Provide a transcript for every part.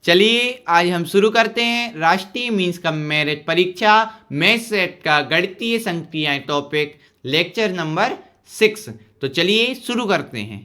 चलिए आज हम शुरू करते हैं राष्ट्रीय मीन्स कम मेरिट परीक्षा मैथ सेट का गणितीय संक्रियाएं टॉपिक लेक्चर नंबर 6। तो चलिए शुरू करते हैं।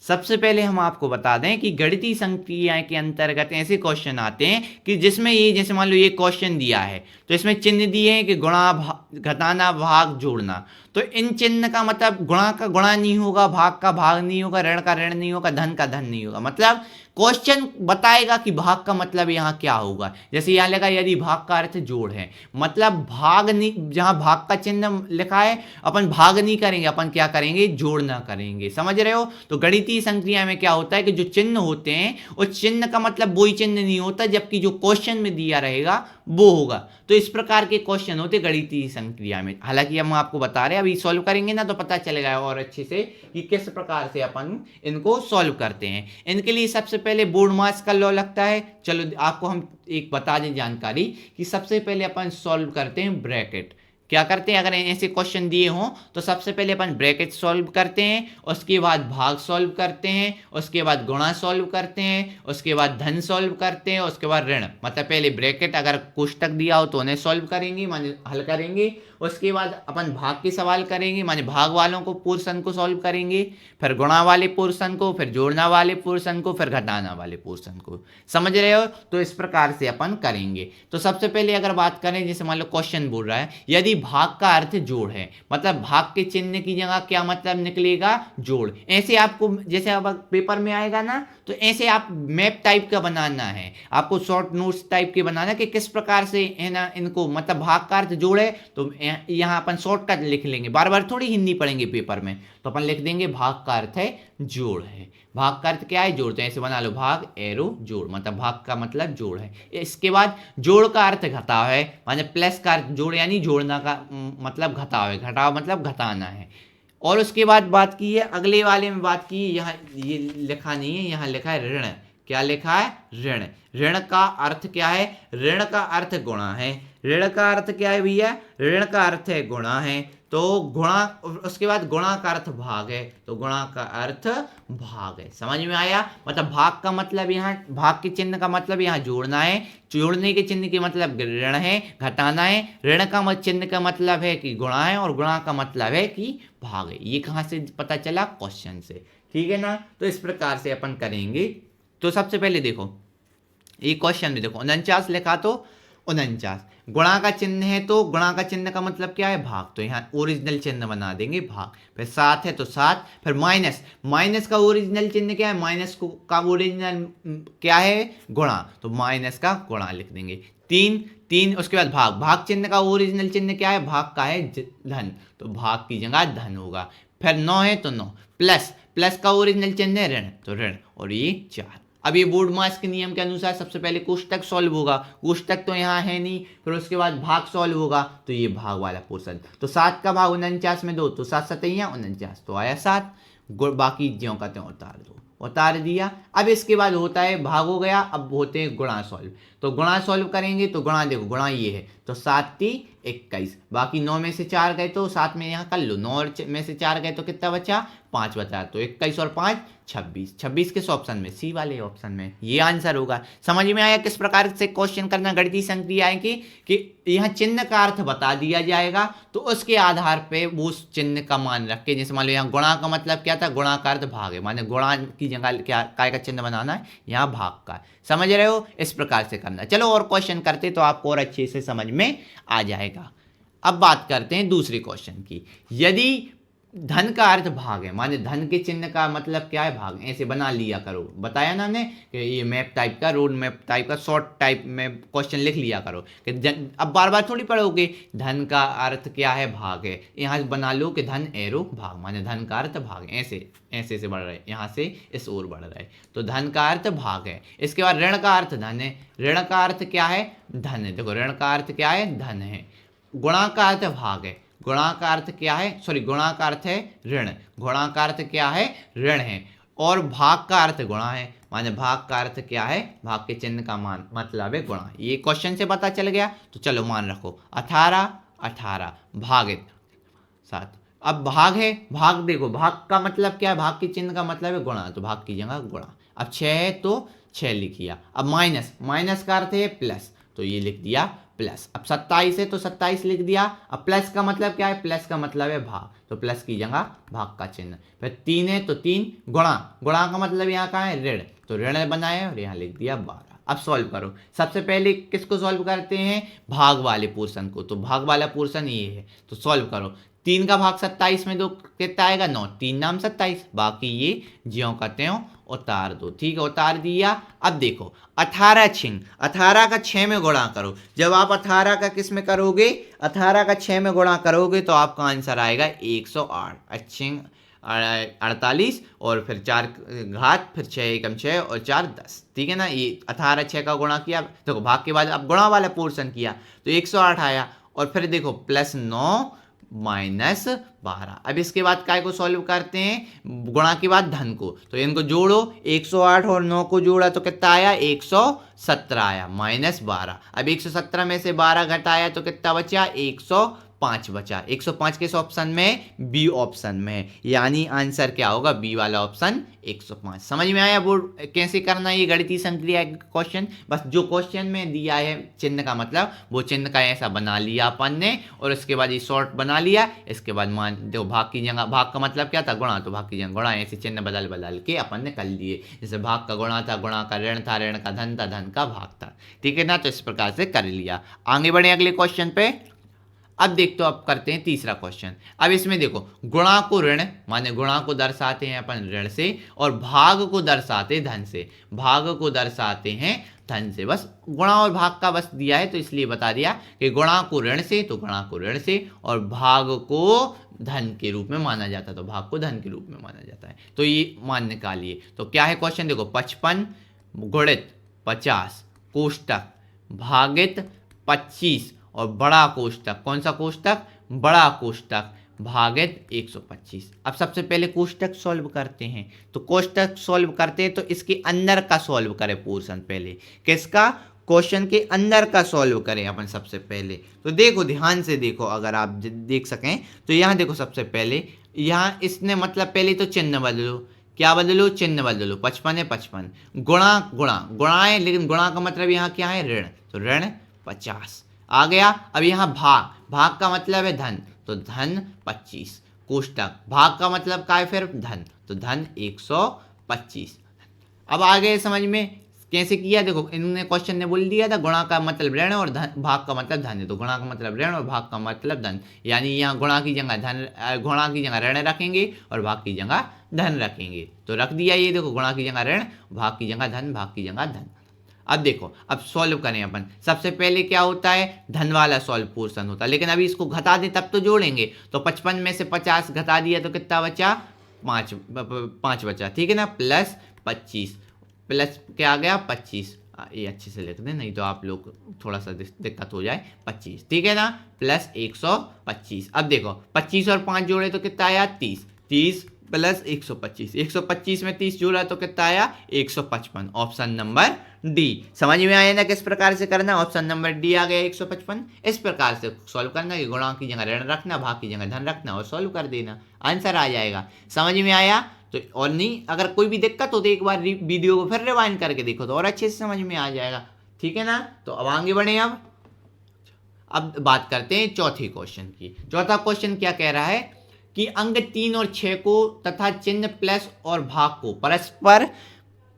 सबसे पहले हम आपको बता दें कि गणितीय संक्रियाएं के अंतर्गत ऐसे क्वेश्चन आते हैं कि जिसमें ये जैसे मान लो ये क्वेश्चन दिया है तो इसमें चिन्ह दिए हैं कि गुणा घटाना भाग जोड़ना। तो इन चिन्ह का मतलब गुणा का गुणा नहीं होगा, भाग का भाग नहीं होगा, ऋण का ऋण नहीं होगा, धन का धन नहीं होगा। मतलब क्वेश्चन बताएगा कि भाग का मतलब यहाँ क्या होगा। जैसे यहाँ लिखा यदि भाग का अर्थ जोड़ है, मतलब भाग नहीं, जहाँ भाग का चिन्ह लिखा है अपन भाग नहीं करेंगे, अपन क्या करेंगे, जोड़ना करेंगे। समझ रहे हो। तो गणितीय संक्रिया में क्या होता है कि जो चिन्ह होते हैं उस चिन्ह का मतलब वही चिन्ह नहीं होता जबकि जो क्वेश्चन में दिया रहेगा वो होगा। तो इस प्रकार के क्वेश्चन होते गणितीय संक्रिया में। हालांकि हम आपको बता रहे हैं, अभी सॉल्व करेंगे ना तो पता चलेगा और अच्छे से कि किस प्रकार से अपन इनको सॉल्व करते हैं। इनके लिए सबसे पहले बोर्ड मास का लॉ लगता है। चलो आपको हम एक बता दें जानकारी कि सबसे पहले अपन सॉल्व करते हैं ब्रैकेट। क्या करते हैं, अगर ऐसे क्वेश्चन दिए हों तो सबसे पहले अपन ब्रैकेट सॉल्व करते हैं, उसके बाद भाग सॉल्व करते हैं, उसके बाद गुणा सॉल्व करते हैं, उसके बाद धन सॉल्व करते हैं, उसके बाद ऋण। मतलब पहले ब्रैकेट अगर कोष्टक दिया हो तो उन्हें सॉल्व करेंगे, माने हल करेंगे। उसके बाद अपन भाग के सवाल करेंगे, माने भाग वालों को पोर्शन को सॉल्व करेंगे, फिर गुणा वाले पोर्शन को, फिर जोड़ना वाले पोर्शन को, फिर घटाना वाले पोर्शन को। समझ रहे हो। तो इस प्रकार से अपन करेंगे। तो सबसे पहले अगर बात करें, जैसे मान लो क्वेश्चन बोल रहा है यदि भाग का अर्थ जोड़ है, मतलब भाग के चिन्ह की जगह क्या मतलब निकलेगा, जोड़। ऐसे आपको जैसे अब पेपर में आएगा ना तो ऐसे आप मैप टाइप का बनाना है, आपको शॉर्ट नोट्स टाइप के बनाना कि किस प्रकार से है ना इनको, मतलब भाग का अर्थ जोड़ है तो यहाँ अपन शॉर्टकट लिख लेंगे, बार बार थोड़ी हिंदी पढ़ेंगे पेपर में। तो अपन लिख देंगे भाग का अर्थ है जोड़ है। भाग का अर्थ क्या है, जोड़। तो ऐसे बना लो भाग एरो जोड़, मतलब भाग का मतलब जोड़ है। इसके बाद जोड़ का अर्थ घटाव है, माने प्लस का अर्थ जोड़ यानी जोड़ना का मतलब घटाव है, घटाव मतलब घटाना है। और उसके बाद बात की है अगले वाले में, बात की यहाँ ये लिखा नहीं है, यहाँ लिखा है ऋण। क्या लिखा है, ऋण। ऋण का अर्थ क्या है, ऋण का अर्थ गुणा है। ऋण का अर्थ क्या है भैया, ऋण का अर्थ है गुणा है। तो गुणा, उसके बाद गुणा का अर्थ भाग है, तो गुणा का अर्थ भाग है। समझ में आया। मतलब भाग का मतलब यहाँ, भाग के चिन्ह का मतलब यहाँ जोड़ना है, जोड़ने के चिन्ह के मतलब ऋण है, घटाना है। ऋण का चिन्ह का मतलब है कि गुणा है, और गुणा का मतलब है कि भाग है। ये कहाँ से पता चला, क्वेश्चन से। ठीक है ना। तो इस प्रकार से अपन करेंगे। तो सबसे पहले देखो ये क्वेश्चन में देखो 49 लिखा, तो 49 गुणा का चिन्ह है, तो गुणा का चिन्ह का मतलब क्या है, भाग। तो यहाँ ओरिजिनल चिन्ह बना देंगे भाग। फिर 7 है तो 7, फिर माइनस, माइनस का ओरिजिनल चिन्ह क्या है, माइनस को का ओरिजिनल क्या है, गुणा। तो माइनस का गुणा लिख देंगे। 3 3, उसके बाद भाग, भाग चिन्ह का ओरिजिनल चिन्ह क्या है, भाग का है धन, तो भाग की जगह धन होगा। फिर 9 है तो 9, प्लस, प्लस का ओरिजिनल चिन्ह है ऋण, तो ऋण, और ये 4। अब ये बोर्ड मास के नियम के अनुसार सबसे पहले कोष्टक सॉल्व होगा, कोष्टक तो यहाँ है नहीं। फिर उसके बाद भाग सॉल्व होगा, तो ये भाग वाला पोर्शन। तो 7 का भाग 49 में दो, तो 7 7 49, तो आया 7। बाकी ज्यों का त्यों उतार दो, उतार दिया। अब इसके बाद होता है भाग हो गया, अब होते हैं गुणा सॉल्व। तो गुणा सॉल्व करेंगे, तो गुणा देखो, गुणा ये है, तो 7 3 21, बाकी 9 में से 4 गए तो 7 में यहाँ कर लो, 9 में से 4 गए तो कितना बचा, 5 बचा। तो 21 और 5 26, 26 किस ऑप्शन में, सी वाले ऑप्शन में, ये आंसर होगा। समझ में आया किस प्रकार से क्वेश्चन करना गणितीय संक्रियाएं की, कि यहाँ चिन्ह का अर्थ बता दिया जाएगा, तो उसके आधार पे वो उस चिन्ह का मान रख के, जैसे मान लो यहाँ गुणा का मतलब क्या था, गुणा का अर्थ भाग है, माने गुणा की जगह क्या काय का चिन्ह बनाना है, यहाँ भाग का। समझ रहे हो, इस प्रकार से करना। चलो और क्वेश्चन करते तो आपको और अच्छे से समझ में आ जाएगा। अब बात करते हैं दूसरे क्वेश्चन की। यदि धन का अर्थ भाग है, माने धन के चिन्ह का मतलब क्या है, भाग। ऐसे बना लिया करो, बताया ना हमने कि ये मैप टाइप का, रोड मैप टाइप का, शॉर्ट टाइप में क्वेश्चन लिख लिया करो कि अब बार बार थोड़ी पढ़ोगे। धन का अर्थ क्या है, भाग है, यहाँ बना लो कि धन एरो भाग, माने धन का अर्थ भाग। ऐसे ऐसे से बढ़ रहा है, यहाँ से इस ओर बढ़ रहा है, तो धन का अर्थ भाग है। इसके बाद ऋण का अर्थ धन है, ऋण का अर्थ क्या है, धन है। देखो ऋण का अर्थ क्या है, धन है। गुणा का अर्थ भाग है, गुणा का अर्थ क्या है, सॉरी गुणा का अर्थ है ऋण, गुणा का अर्थ क्या है, ऋण है। और भाग का अर्थ गुणा है, माने भाग का अर्थ क्या है, भाग के चिन्ह का मान मतलब है गुणा। ये क्वेश्चन से पता चल गया। तो चलो मान रखो 18 18 भागित 7। अब भाग है, भाग देखो, भाग का मतलब क्या है, भाग के चिन्ह का मतलब है गुणा, तो भाग की जगह गुणा। अब 6 है तो 6 लिख दिया। अब माइनस, माइनस का अर्थ है प्लस, तो ये लिख दिया प्लस। अब 27 है तो 27 लिख दिया। अब प्लस का मतलब क्या है, प्लस का मतलब है भाग, तो प्लस की जगह भाग का चिन्ह। फिर 3 है तो 3 गुणा, गुणा का मतलब यहाँ कहाँ है, ऋण, तो ऋण बनाए और यहाँ लिख दिया 12। अब सॉल्व करो। सबसे पहले किसको सॉल्व करते हैं, भाग वाले पोर्शन को, तो भाग वाला पोर्शन ये है, तो सॉल्व करो। 3 का भाग 27 में 2 कितना आएगा, 9, 3 नाम 27, बाकी ये ज्यों का त्यों उतार दो। ठीक है, उतार दिया। अब देखो 18 छिंग, 18 का 6 में गुणा करो। जब आप 18 का किस में करोगे, 18 का 6 में गुणा करोगे तो आपका आंसर आएगा 108। अच्छिंग 48 और फिर 4 घात, फिर 6 एकम 6 और 4 10। ठीक है ना, ये 18 6 का गुणा किया, देखो भाग के बाद अब गुणा वाला पोर्शन किया तो 108 आया। और फिर देखो प्लस 9 माइनस 12। अब इसके बाद काय को सॉल्व करते हैं, गुणा के बाद धन को, तो इनको जोड़ो, 108 और 9 को जोड़ा तो कितना आया, 117 आया, माइनस 12। अब 117 में से 12 घटाया तो कितना बचा, 105 बचा। 105 किस ऑप्शन में, बी ऑप्शन में, यानी आंसर क्या होगा, बी वाला ऑप्शन 105। समझ में आया बोर्ड कैसे करना है ये गणितीय संक्रिया क्वेश्चन। बस जो क्वेश्चन में दिया है चिन्ह का मतलब, वो चिन्ह का ऐसा बना लिया अपन ने, और उसके बाद ये शॉर्ट बना लिया। इसके बाद मान दो, भाग की जगह, भाग का मतलब क्या था, गुणा, तो भाग की जगह गुणा, ऐसे चिन्ह बदल बदल के अपन ने कर लिए। जैसे भाग का गुणा था, गुणा का ऋण था, ऋण का धन था, धन का भाग था। ठीक है ना, तो इस प्रकार से कर लिया। आगे बढ़े अगले क्वेश्चन पे। अब देखते हो, अब करते हैं तीसरा क्वेश्चन। अब इसमें देखो, गुणा को ऋण, माने गुणा को दर्शाते हैं अपन ऋण से, और भाग को दर्शाते धन से, भाग को दर्शाते हैं धन से। बस गुणा और भाग का बस दिया है, तो इसलिए बता दिया कि गुणा को ऋण से, तो गुणा को ऋण से, और भाग को धन के रूप में माना जाता है, तो भाग को धन के रूप में माना जाता है। तो ये मान निकालिए। तो क्या है क्वेश्चन, देखो 55 गुणित 50 कोष्टक भागित 25 और बड़ा कोष्टक, कौन सा कोष्टक, बड़ा कोष्टक भागित 125। अब सबसे पहले कोष्टक सॉल्व करते हैं। तो कोष्टक सॉल्व करते हैं तो इसके अंदर का सॉल्व करें पोर्शन पहले, किसका, क्वेश्चन के अंदर का सॉल्व करें अपन सबसे पहले। तो देखो ध्यान से देखो, अगर आप देख सकें तो यहाँ देखो, सबसे पहले यहाँ इसने मतलब पहले तो चिन्ह बदलो, क्या बदलो, चिन्ह बदलो। 55 है 55, गुणा गुणा गुणा है, लेकिन गुणा का मतलब यहाँ क्या है, ऋण, तो ऋण 50 आ गया। अब यहाँ भाग, भाग का मतलब है धन, तो धन 25 कोष्टक, भाग का मतलब क्या है फिर, धन, तो धन 125। अब आ गए समझ में कैसे किया। देखो इन्होंने क्वेश्चन ने बोल दिया था गुणा का मतलब ऋण और धन, भाग का मतलब धन है, तो गुणा का मतलब ऋण और भाग का मतलब धन, यानी यहाँ गुणा की जगह धन, गुणा की जगह ऋण रखेंगे और भाग की जगह धन रखेंगे। तो रख दिया, ये देखो गुणा की जगह ऋण, भाग की जगह धन, भाग की जगह धन। अब देखो, अब सॉल्व करें अपन। सबसे पहले क्या होता है, धन वाला सॉल्व पोर्शन होता है, लेकिन अभी इसको घटा दें तब तो जोड़ेंगे। तो 55 में से 50 घटा दिया तो कितना बचा, 5 बचा। ठीक है ना, प्लस 25, प्लस क्या आ गया 25, ये अच्छे से लिख दें नहीं तो आप लोग थोड़ा सा दिक्कत हो जाए। 25, ठीक है ना, प्लस 125। अब देखो 25 और 5 जोड़े तो कितना आया, 30, 30 प्लस 125, 125 में 30 जोड़ा तो कितना आया, 155। Option number D. समझ में आया ना किस प्रकार से करना, ऑप्शन नंबर डी आ गया 155। इस प्रकार से सॉल्व करना कि गुणा की जगह ऋण रखना, भाग की जगह धन रखना और सॉल्व कर देना, आंसर आ जाएगा। समझ में आया तो, और नहीं अगर कोई भी दिक्कत हो तो एक बार वीडियो को फिर रिवाइंड करके देखो तो और अच्छे से समझ में आ जाएगा। ठीक है ना, तो अब आगे बढ़े। अब बात करते हैं चौथे क्वेश्चन की। चौथा क्वेश्चन क्या कह रहा है कि अंक 3 और 6 को तथा चिन्ह प्लस और भाग को परस्पर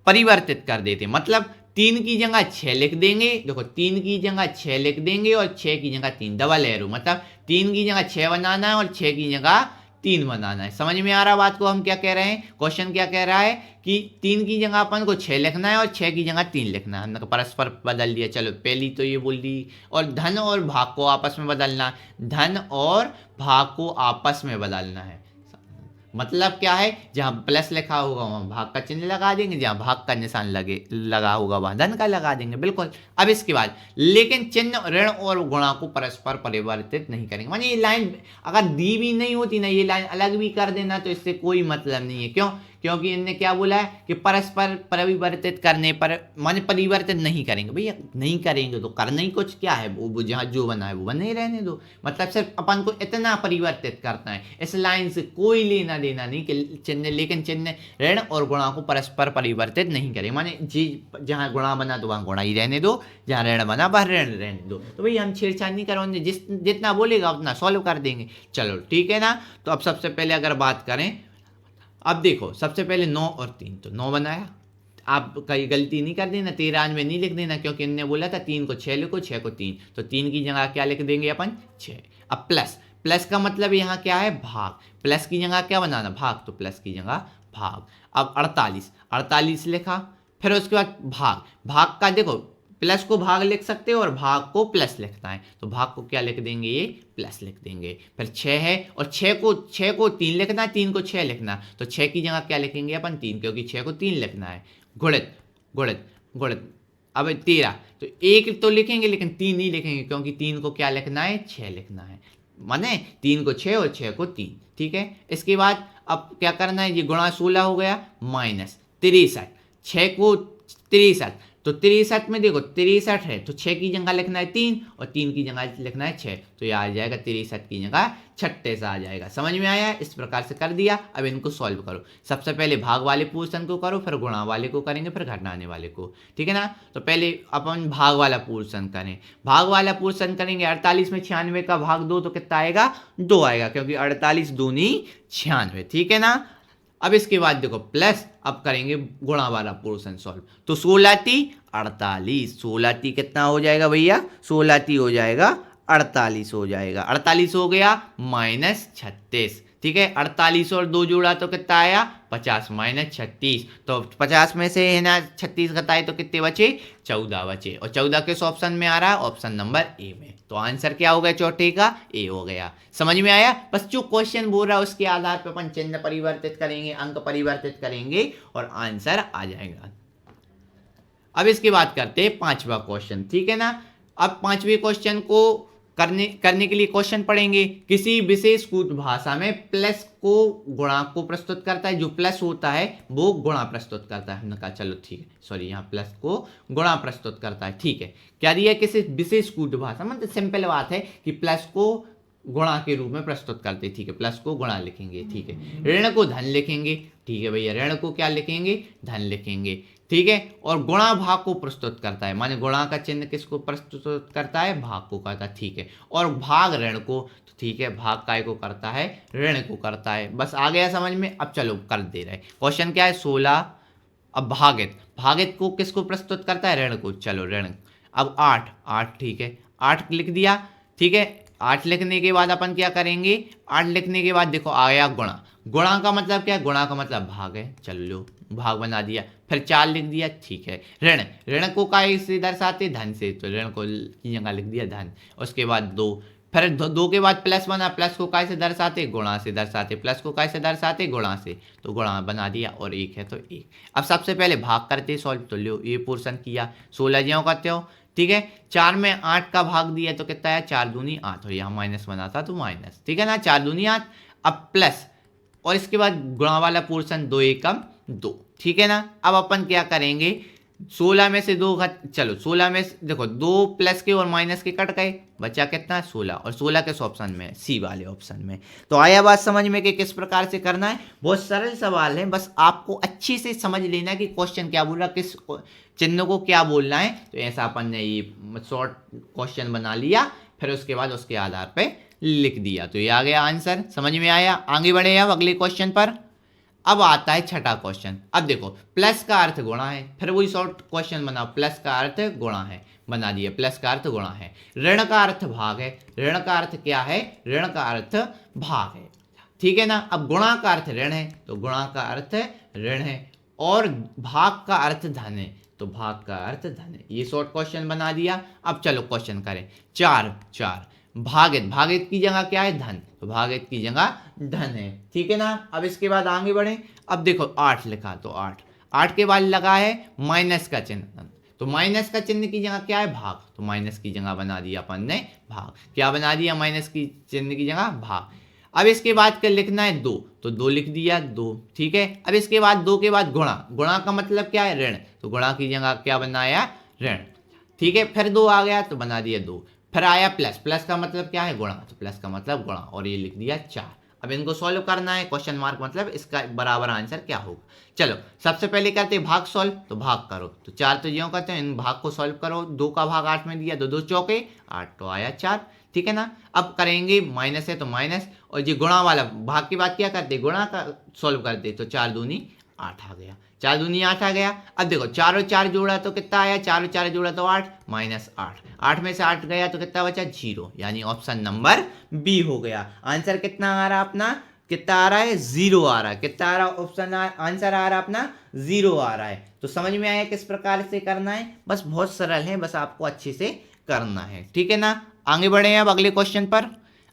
परिवर्तित कर देते, मतलब 3 की जगह 6 लिख देंगे। देखो 3 की जगह 6 लिख देंगे और 6 की जगह 3, डबल एरो, मतलब 3 की जगह 6 बनाना है और 6 की जगह 3 बनाना है। समझ में आ रहा बात को, हम क्या कह रहे हैं, क्वेश्चन क्या कह रहा है कि 3 की जगह अपन को 6 लिखना है और 6 की जगह 3 लिखना है। हमने परस्पर बदल दिया, चलो पहली तो ये बोल दी। और धन और भाग को आपस में बदलना, धन और भाग को आपस में बदलना है। मतलब क्या है, जहां प्लस लिखा होगा वहां भाग का चिन्ह लगा देंगे, जहां भाग का निशान लगा होगा वहां धन का लगा देंगे, बिल्कुल। अब इसके बाद लेकिन चिन्ह ऋण और गुणा को परस्पर परिवर्तित नहीं करेंगे। माने ये लाइन अगर दी भी नहीं होती ना, ये लाइन अलग भी कर देना तो इससे कोई मतलब नहीं है। क्यों, क्योंकि इनने क्या बोला है कि परस्पर परिवर्तित करने पर माने परिवर्तित नहीं करेंगे। भैया नहीं करेंगे तो करना ही कुछ क्या है, वो जहाँ जो बना है वो बने ही रहने दो। मतलब सिर्फ अपन को इतना परिवर्तित करना है, इस लाइन से कोई लेना देना नहीं कि चिन्ह, लेकिन चिन्ह ऋण और गुणा को परस्पर परिवर्तित नहीं करें। माने जी जहाँ गुणा बना तो वहाँ गुणा ही रहने दो, जहाँ ऋण बना वह ऋण रहने दो। तो भैया हम छेड़छाड़ नहीं करेंगे, जितना बोलेगा उतना सॉल्व कर देंगे। चलो ठीक है ना। तो अब सबसे पहले अगर बात करें, अब देखो सबसे पहले 9 और 3, तो 9 बनाया। आप कहीं गलती नहीं कर देना, 13 में नहीं लिख देना, क्योंकि इनने बोला था 3 को 6 लिखो, 6 को 3, तो 3 की जगह क्या लिख देंगे अपन 6। अब प्लस, प्लस का मतलब यहाँ क्या है भाग, प्लस की जगह क्या बनाना भाग, तो प्लस की जगह भाग। अब 48, 48 लिखा, फिर उसके बाद भाग, भाग का देखो प्लस को भाग लिख सकते हो और भाग को प्लस लिखता है, तो भाग को क्या लिख देंगे ये प्लस लिख देंगे। फिर 6 है और 6 को 3 लिखना है, 3 को 6 लिखना, तो 6 की जगह क्या लिखेंगे अपन 3, क्योंकि 6 को 3 लिखना है। गुणित गुणित गुणित, अब 13, तो 1 तो लिखेंगे लेकिन 3 नहीं लिखेंगे, क्योंकि 3 को क्या लिखना है 6 लिखना है। माने 3 को 6 और 6 को 3, ठीक है। इसके बाद अब क्या करना है, ये गुणा 16 हो गया, माइनस 63, 6 को 63, तो 63 में देखो 63 है तो 6 की जगह लिखना है 3 और 3 की जगह लिखना है 6, तो ये आ जाएगा 63 की जगह 36 आ जाएगा। समझ में आया? इस प्रकार से कर दिया। अब इनको सॉल्व करो, सबसे पहले भाग वाले पोर्शन को करो, फिर गुणा वाले को करेंगे, फिर घटाने वाले को, ठीक है ना। तो पहले अपन भाग वाला पोर्शन करें, भाग वाला पोर्शन करेंगे। 48 में 96 का भाग 2 तो कितना आएगा 2 आएगा, क्योंकि 48 दूनी 96, ठीक है ना। अब इसके बाद देखो प्लस, अब करेंगे गुणा वाला पोर्शन सॉल्व, तो 16 48, 16 कितना हो जाएगा भैया 16 हो जाएगा 48 हो जाएगा, 48 हो गया माइनस 36, ठीक है। 48 और 2 जोड़ा तो कितना आया 50 माइनस 36, तो 50 में से है ना 36 घटाए तो कितने बचे 14 बचे, और 14 किस ऑप्शन में आ रहा है ऑप्शन नंबर ए में। तो आंसर क्या हो गया चौथे का ए हो गया। समझ में आया? बस जो क्वेश्चन बोल रहा है उसके आधार पर अपन चिन्ह परिवर्तित करेंगे, अंक परिवर्तित करेंगे और आंसर आ जाएगा। अब इसके बाद करते हैं 5वां क्वेश्चन, ठीक है ना। अब 5वें क्वेश्चन को करने के लिए क्वेश्चन पढ़ेंगे। किसी विशेष कूट भाषा में प्लस को गुणांक को प्रस्तुत करता है, जो प्लस होता है वो गुणा प्रस्तुत करता है। हमने कहा चलो ठीक है, सॉरी यहाँ प्लस को गुणा प्रस्तुत करता है, ठीक है। क्या दिया किसी विशेष कूट भाषा, मतलब सिंपल बात है कि प्लस को गुणा के रूप में प्रस्तुत करते, ठीक है। प्लस को गुणा लिखेंगे, ठीक है। ऋण को धन लिखेंगे, ठीक है भैया। ऋण को क्या लिखेंगे धन लिखेंगे, ठीक है। और गुणा भाग को प्रस्तुत करता है, माने गुणा का चिन्ह किसको प्रस्तुत करता है भाग को करता है, ठीक है। और भाग ऋण को, तो ठीक है भाग काय को करता है ऋण को करता है। बस आ गया समझ में? अब चलो कर दे रहे। क्वेश्चन क्या है 16। अब भागित, भागित को किसको प्रस्तुत करता है ऋण को, चलो ऋण। अब 8, ठीक है 8 लिख दिया, ठीक है। 8 लिखने के बाद अपन क्या करेंगे, 8 लिखने के बाद देखो आया गुणा, गुणा का मतलब क्या है गुणा का मतलब भाग है, चलो लो भाग बना दिया। फिर 4 लिख दिया, ठीक है। ऋण, ऋण को काय से दर्शाते धन से, तो ऋण को की जगह लिख दिया धन। उसके बाद 2, फिर 2 के बाद प्लस बना, प्लस को काय से दर्शाते गुणा से दर्शाते, प्लस को काय से दर्शाते गुणा से, तो गुणा बना दिया। और 1 है तो 1। अब सबसे पहले भाग करते सॉल्व, तो लो ये पोर्शन किया 16 ज्यों करते हो, ठीक है। 4 में 8 का भाग दिया तो कितना है 4 दूनी 8, और यहाँ माइनस बना था तो माइनस, ठीक है ना। 4 दूनी 8, अब प्लस, और इसके बाद गुणा वाला पोर्शन 2 एकम 2, ठीक है ना। अब अपन क्या करेंगे 16 में से 2 चलो 16 में देखो 2 प्लस के और माइनस के कट गए, बचा कितना 16, और 16 किस ऑप्शन में सी वाले ऑप्शन में। तो आया बात समझ में कि किस प्रकार से करना है। बहुत सरल सवाल है, बस आपको अच्छी से समझ लेना है कि क्वेश्चन क्या बोल रहा है, किस चिन्ह को क्या बोलना है। तो ऐसा अपन ने ये शॉर्ट क्वेश्चन बना लिया, फिर उसके बाद उसके आधार पर लिख दिया, तो ये आ गया आंसर। समझ में आया? आगे बढ़े अब अगले क्वेश्चन पर। अब आता है छठा क्वेश्चन। अब देखो प्लस का अर्थ गुणा है, फिर वही शॉर्ट क्वेश्चन बनाओ, प्लस का अर्थ गुणा है, बना दिया प्लस का अर्थ गुणा है। ऋण का अर्थ भाग है, ऋण का अर्थ क्या है ऋण का अर्थ भाग है, ठीक है ना। अब गुणा का अर्थ ऋण है, तो गुणा का अर्थ ऋण है, और भाग का अर्थ धन है, तो भाग का अर्थ धन है। ये शॉर्ट क्वेश्चन बना दिया। अब चलो क्वेश्चन करें। 4 भागित, भागित की जगह क्या है धन, तो भागित की जगह धन है, ठीक है ना। अब इसके बाद आगे बढ़े। अब देखो 8 लिखा, तो 8 के बाद लगा है माइनस का चिन्ह, तो माइनस का चिन्ह की जगह क्या है भाग, तो माइनस की जगह बना दिया अपन ने भाग। क्या बना दिया माइनस की चिन्ह की जगह भाग। अब इसके बाद क्या लिखना है 2, तो 2 लिख दिया 2, ठीक है। अब इसके बाद 2 के बाद गुणा, गुणा का मतलब क्या है ऋण, तो गुणा की जगह क्या बनाया ऋण, ठीक है। फिर 2 आ गया तो बना दिया 2, फिर आया प्लस, प्लस का मतलब क्या है गुणा, तो प्लस का मतलब गुणा, और ये लिख दिया 4। अब इनको सॉल्व करना है, क्वेश्चन मार्क मतलब इसका बराबर आंसर क्या होगा। चलो सबसे पहले करते हैं भाग सॉल्व, तो भाग करो, तो 4 तो ज्यों करते हैं, इन भाग को सॉल्व करो। 2 का भाग 8 में दिया, 2 2 चौके 8, तो आया 4, ठीक है ना। अब करेंगे माइनस है तो माइनस, और ये गुणा वाला भाग के बाद क्या करते, गुणा का सॉल्व करते, तो 4 दूनी 8 आ गया, 4 दूनी 8 आ गया। अब देखो 4 और 4 जोड़ा तो कितना आया, 4 और 4 जोड़ा तो 8, माइनस 8, 8 में से 8 गया तो कितना बचा 0, यानी ऑप्शन नंबर बी हो गया। आंसर कितना आ रहा अपना, कितना आ रहा है 0 आ रहा है, कितना आ रहा ऑप्शन आंसर आ रहा अपना 0 आ रहा है। तो समझ में आया किस प्रकार से करना है, बस बहुत सरल है, बस आपको अच्छे से करना है, ठीक है ना। आगे बढ़े अब अगले क्वेश्चन पर।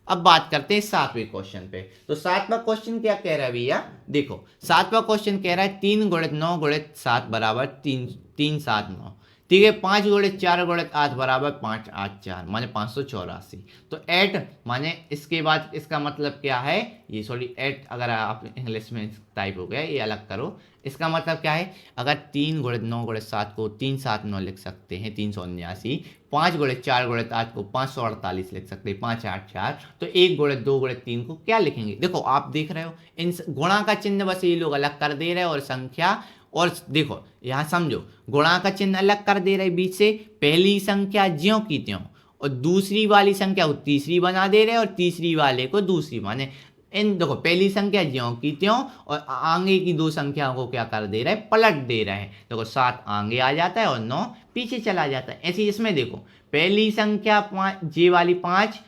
अब बात करते हैं 7वें क्वेश्चन पे। तो 7वां क्वेश्चन क्या कह रहा है भैया, देखो 7वां क्वेश्चन कह रहा है 3 गुणित 9 गुणित 7 बराबर 3 3 7 9, ठीक है। 5 गुणित 4 गुणित 8 बराबर 5 8 4, माने 584। तो 8 माने इसके बाद इसका मतलब क्या है, ये सॉरी 8 अगर आप इंग्लिश में टाइप हो गया, ये अलग करो। इसका मतलब क्या है, अगर 3 गुणित 9 गुणित 7 को 3 7 9 लिख सकते हैं 379, 5 गुणित 4 गुणित 8 को 548 लिख सकते हैं 5 8 4, तो 1 गुणित 2 गुणित 3 को क्या लिखेंगे। देखो आप देख रहे हो इन गुणा का चिन्ह बस ये लोग अलग कर दे रहे हैं, और संख्या, और देखो यहाँ समझो गुणा का चिन्ह अलग कर दे रहे बीच से, पहली संख्या ज्यों की त्यों, और दूसरी वाली संख्या को तीसरी बना दे रहे, और तीसरी वाले को दूसरी, माने इन देखो पहली संख्या ज्यों की त्यों, और आगे की 2 संख्याओं को क्या कर दे रहे हैं, पलट दे रहे हैं। देखो 7 आगे आ जाता है और 9 पीछे चला जाता है। ऐसे इसमें देखो पहली संख्या 5, जे वाली 5,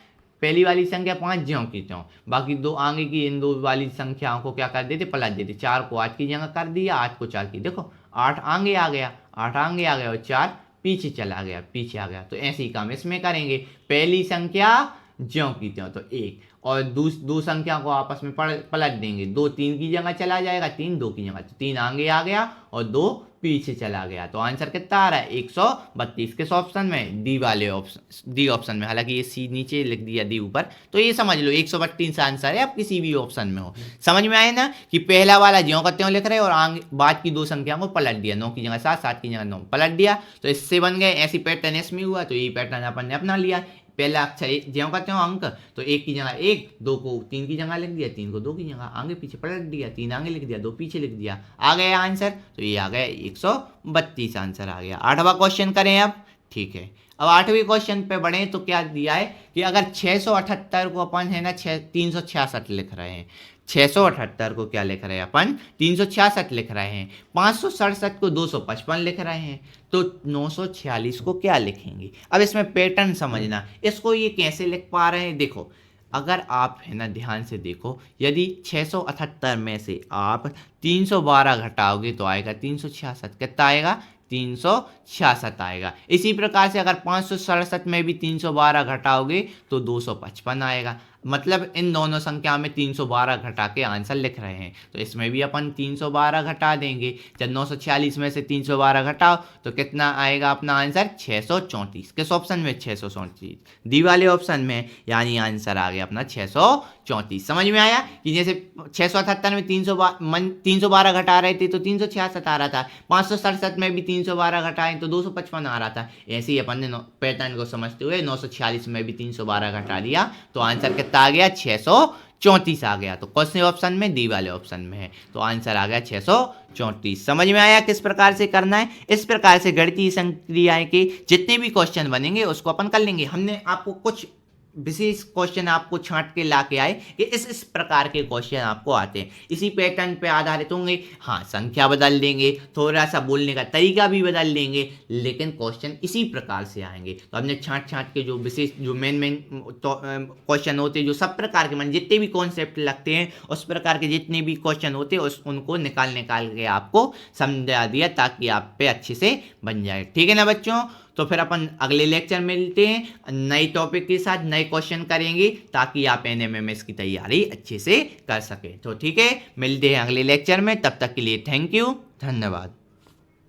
पहली वाली संख्या 5 ज्यों की त्यों, बाकी 2 आगे की इन 2 वाली संख्याओं को क्या कर देते, पलट देते। 4 को 8 की जगह कर दिया, 8 को 4 की, देखो 8 आगे आ गया, 8 आगे आ गया, और 4 पीछे चला गया, पीछे आ गया। तो ऐसे ही काम इसमें करेंगे, पहली संख्या ज्यों की त्यों तो 1, और 2 संख्या को आपस में पलट देंगे, 2 3 की जगह चला जाएगा, 3 2 की जगह, तो 3 आगे आ गया और 2 पीछे चला गया। तो आंसर कितना आ रहा है 132, किस ऑप्शन में, डी वाले ऑप्शन, डी ऑप्शन में। हालांकि ये सी नीचे लिख दिया, डी ऊपर, तो ये समझ लो 132 आंसर है, आप किसी भी ऑप्शन में हो। समझ में आए ना कि पहला वाला ज्यों का त्यों लिख रहे और आगे बाद की 2 संख्या को पलट दिया, 9 की जगह 7, 7 की जगह 9 पलट दिया, तो इससे बन गए। ऐसी पैटर्न इसमें हुआ, तो यही पैटर्न अपन ने अपना लिया। पहला अक्षर ज्यों का त्यों अंक, तो 1 की जगह 1, 2 को 3 की जगह लिख दिया, 3 को 2 की जगह, आगे पीछे पलट दिया, 3 आगे लिख दिया, 2 पीछे लिख दिया, आ गया आंसर। तो ये आ गया 132 आंसर आ गया। 8वां क्वेश्चन करें अब, ठीक है। अब 8वें क्वेश्चन पे बढ़े, तो क्या दिया है कि अगर 678 को अपन है ना 366 लिख रहे हैं, 678 को क्या लिख रहे हैं अपन 366 लिख रहे हैं, 567 को 255 लिख रहे हैं, तो 946 को क्या लिखेंगे। अब इसमें पैटर्न समझना, इसको ये कैसे लिख पा रहे हैं। देखो अगर आप है ना ध्यान से देखो, यदि 678 में से आप 312 घटाओगे तो आएगा 366, कितना आएगा 366 आएगा। इसी प्रकार से अगर 567 में भी 312 घटाओगे तो 255 आएगा। मतलब इन दोनों संख्या में 312 घटा के आंसर लिख रहे हैं, तो इसमें भी अपन 312 घटा देंगे। जब 946 में से 312 घटाओ तो कितना आएगा अपना आंसर 634, किस ऑप्शन में 634, डी वाले ऑप्शन में, यानी आंसर आ गया अपना 634। समझ में आया कि जैसे 678 में 312 घटा रहे थे तो 366 आ रहा था, 567 में भी 312 घटाएं तो 255 आ रहा था। ऐसे ही अपन ने पैटर्न को समझते हुए 946 में भी 312 घटा दिया, तो आंसर कितना आ गया 634 आ गया। तो कौन से ऑप्शन में, डी वाले ऑप्शन में है, तो आंसर आ गया 634। समझ में आया किस प्रकार से करना है। इस प्रकार से गणितीय संक्रियाएं के जितने भी क्वेश्चन बनेंगे उसको अपन कर लेंगे। हमने आपको कुछ विशेष क्वेश्चन आपको छांट के ला के आए कि इस प्रकार के क्वेश्चन आपको आते हैं, इसी पैटर्न पे आधारित होंगे। हाँ संख्या बदल देंगे, थोड़ा सा बोलने का तरीका भी बदल देंगे, लेकिन क्वेश्चन इसी प्रकार से आएंगे। तो हमने छांट के जो विशेष जो मेन क्वेश्चन होते हैं, जो सब प्रकार के मान जितने भी कॉन्सेप्ट लगते हैं उस प्रकार के जितने भी क्वेश्चन होते हैं उनको निकाल के आपको समझा दिया, ताकि आप पे अच्छे से बन जाए। ठीक है ना बच्चों। तो फिर अपन अगले लेक्चर में मिलते हैं नए टॉपिक के साथ, नए क्वेश्चन करेंगे, ताकि आप एनएमएमएस की तैयारी अच्छे से कर सकें। तो ठीक है, मिलते हैं अगले लेक्चर में, तब तक के लिए थैंक यू, धन्यवाद।